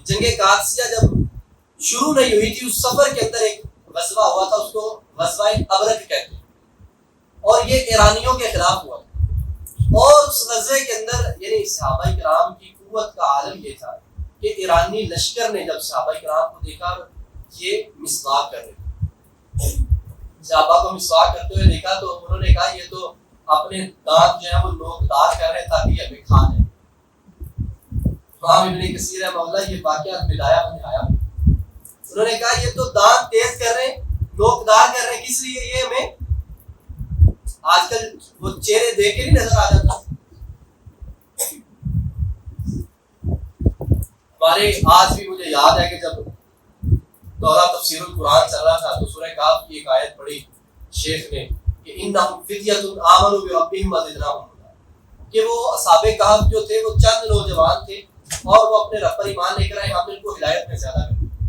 جنگ قادسیہ جب شروع نہیں ہوئی تھی، اس سفر کے اندر ایک غزوہ ہوا تھا، اس کو غزوہ ابرک کہتے ہیں، اور یہ ایرانیوں کے خلاف ہوا تھا۔ اور اس غزوے کے اندر یعنی صحابہ کرام کی قوت کا عالم یہ تھا کہ ایرانی لشکر نے جب صحابہ کرام کو دیکھا یہ مسواک کر رہے تھے، صحابہ کو مسواک کرتے ہوئے دیکھا تو انہوں نے کہا یہ تو اپنے دانت جو ہے وہ نوکدار کر رہے ہیں تاکہ یہ ہمیں کھا لیں۔ امام ابن کثیر رحمہ اللہ یہ واقعہ بدایہ میں آیا، انہوں نے کہا یہ تو دانت تیز کر رہے ہیں، نوکدار کر رہے ہیں، کس لیے؟ یہ ہمیں آج کل وہ چہرے دیکھ کے نہیں نظر آ جاتا۔ ہمارے آج بھی مجھے یاد ہے کہ جب دورہ تفسیر القرآن چل رہا تھا تو سورہ کہف کی ایک آیت پڑھی شیخ نے کہ انہم فدیۃ آمنوا بربہم وزدناہم ہدی، کہ وہ اصحاب کہف جو تھے وہ چند نوجوان تھے اور وہ اپنے رب پر ایمان لے کر آئے، ہم نے ان کو ہدایت میں زیادہ